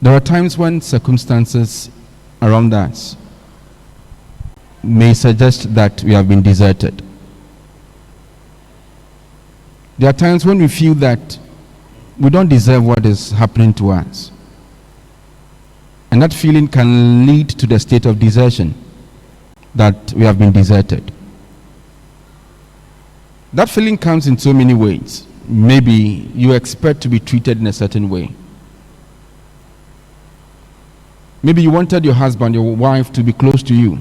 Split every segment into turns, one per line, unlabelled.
There are times when circumstances around us may suggest that we have been deserted. There are times when we feel that we don't deserve what is happening to us. And that feeling can lead to the state of desertion, that we have been deserted. That feeling comes in so many ways. Maybe you expect to be treated in a certain way. Maybe you wanted your husband, your wife to be close to you.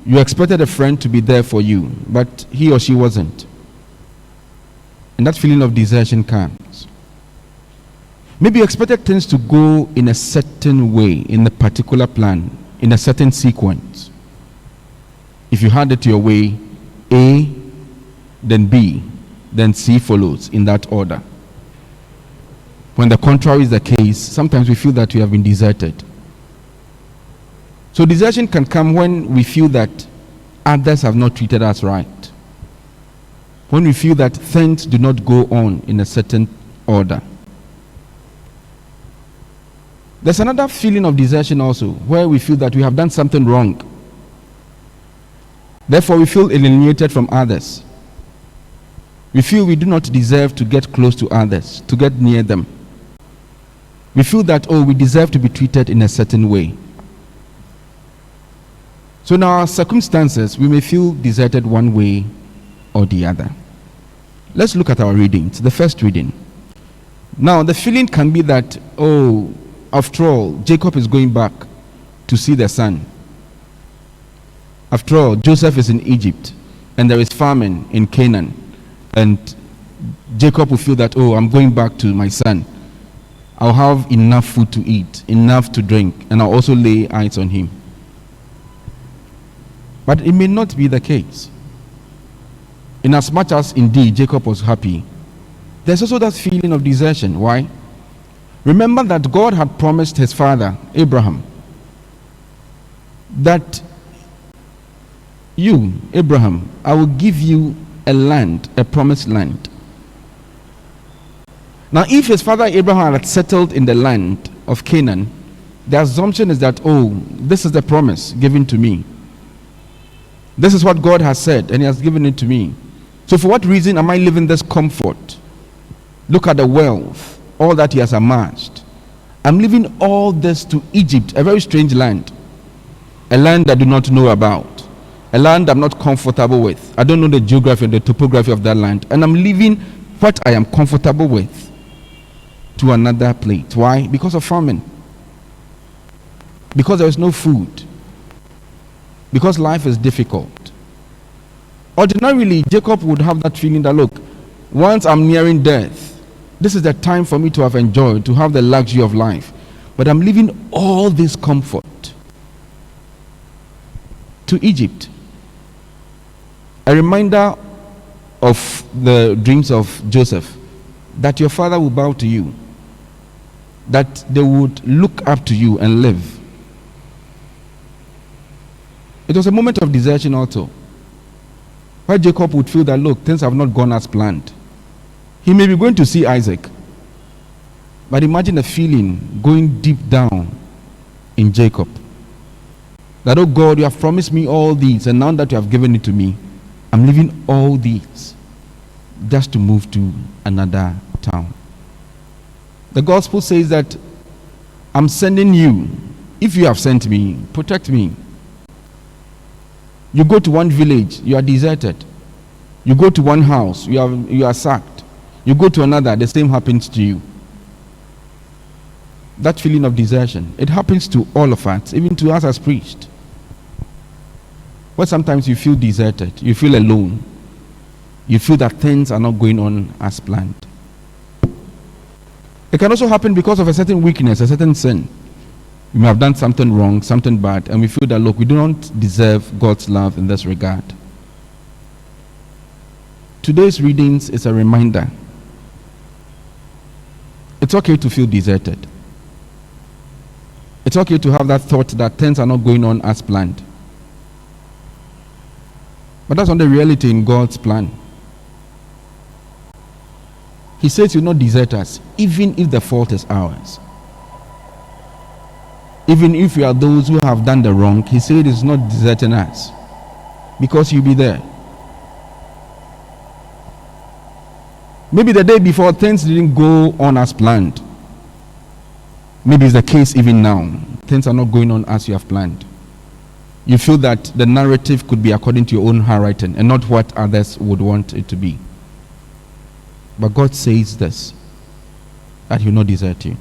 You expected a friend to be there for you, but he or she wasn't. And that feeling of desertion comes. Maybe you expected things to go in a certain way, in a particular plan, in a certain sequence. If you had it your way, A, then B, then C follows in that order. When the contrary is the case, sometimes we feel that we have been deserted. So desertion can come when we feel that others have not treated us right. When we feel that things do not go on in a certain order. There's another feeling of desertion also, where we feel that we have done something wrong. Therefore, we feel alienated from others. We feel we do not deserve to get close to others, to get near them. We feel that, we deserve to be treated in a certain way. So in our circumstances, we may feel deserted one way or the other. Let's look at our readings. The first reading. Now, the feeling can be that, after all, Jacob is going back to see the son. After all, Joseph is in Egypt, and there is famine in Canaan. And Jacob will feel that, I'm going back to my son. I'll have enough food to eat, enough to drink, and I'll also lay eyes on him. But it may not be the case. Inasmuch as indeed Jacob was happy, there's also that feeling of desertion. Why? Remember that God had promised his father, Abraham, that you, Abraham, I will give you a land, a promised land. Now, if his father Abraham had settled in the land of Canaan, the assumption is that, this is the promise given to me. This is what God has said, and he has given it to me. So for what reason am I living this comfort? Look at the wealth, all that he has amassed. I'm leaving all this to Egypt, a very strange land. A land I do not know about. A land I'm not comfortable with. I don't know the geography and the topography of that land. And I'm leaving what I am comfortable with to another place. Why? Because of famine. Because there is no food. Because life is difficult. Ordinarily, Jacob would have that feeling that, look, once I'm nearing death, this is the time for me to have enjoyed, to have the luxury of life. But I'm leaving all this comfort to Egypt. A reminder of the dreams of Joseph, that your father will bow to you, that they would look up to you and live. It was a moment of desertion also, where Jacob would feel that, look, things have not gone as planned. He may be going to see Isaac, but imagine a feeling going deep down in Jacob, that, God, you have promised me all these, and now that you have given it to me, I'm leaving all these just to move to another town. The gospel says that I'm sending you. If you have sent me, protect me. You go to one village, you are deserted. You go to one house, you are sacked. You go to another, the same happens to you. That feeling of desertion, it happens to all of us, even to us as priests. But sometimes you feel deserted, you feel alone. You feel that things are not going on as planned. It can also happen because of a certain weakness, a certain sin. We may have done something wrong, something bad, and we feel that, look, we do not deserve God's love in this regard. Today's readings is a reminder. It's okay to feel deserted. It's okay to have that thought that things are not going on as planned. But that's not the reality in God's plan. He says he will not desert us, even if the fault is ours. Even if we are those who have done the wrong, he said he's not deserting us, because he'll be there. Maybe the day before things didn't go on as planned. Maybe it's the case even now. Things are not going on as you have planned. You feel that the narrative could be according to your own handwriting and not what others would want it to be. But God says this, that he will not desert you.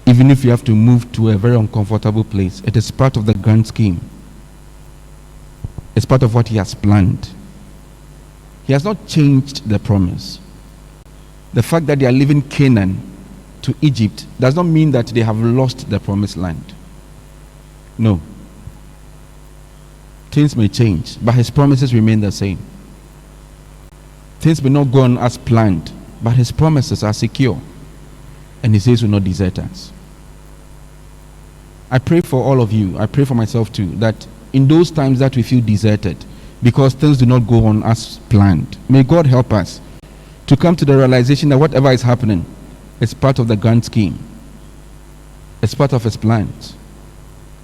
Even if you have to move to a very uncomfortable place, it is part of the grand scheme. It's part of what he has planned. He has not changed the promise. The fact that they are leaving Canaan to Egypt does not mean that they have lost the promised land. No. Things may change, but his promises remain the same. Things may not go on as planned, but his promises are secure. And he says he will not desert us. I pray for all of you, I pray for myself too, that in those times that we feel deserted, because things do not go on as planned, may God help us to come to the realization that whatever is happening is part of the grand scheme. It's part of his plans.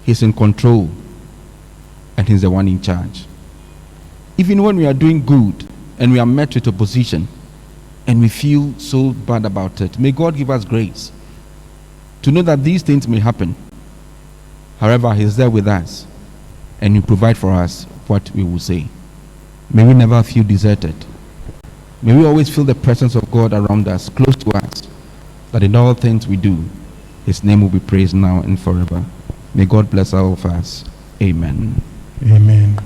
He's in control, and he's the one in charge. Even when we are doing good and we are met with opposition and we feel so bad about it, may God give us grace to know that these things may happen. However, he's there with us, and he provide for us what we will say. May we never feel deserted. May we always feel the presence of God around us, close to us, that in all things we do, his name will be praised now and forever. May God bless all of us. Amen.
Amen.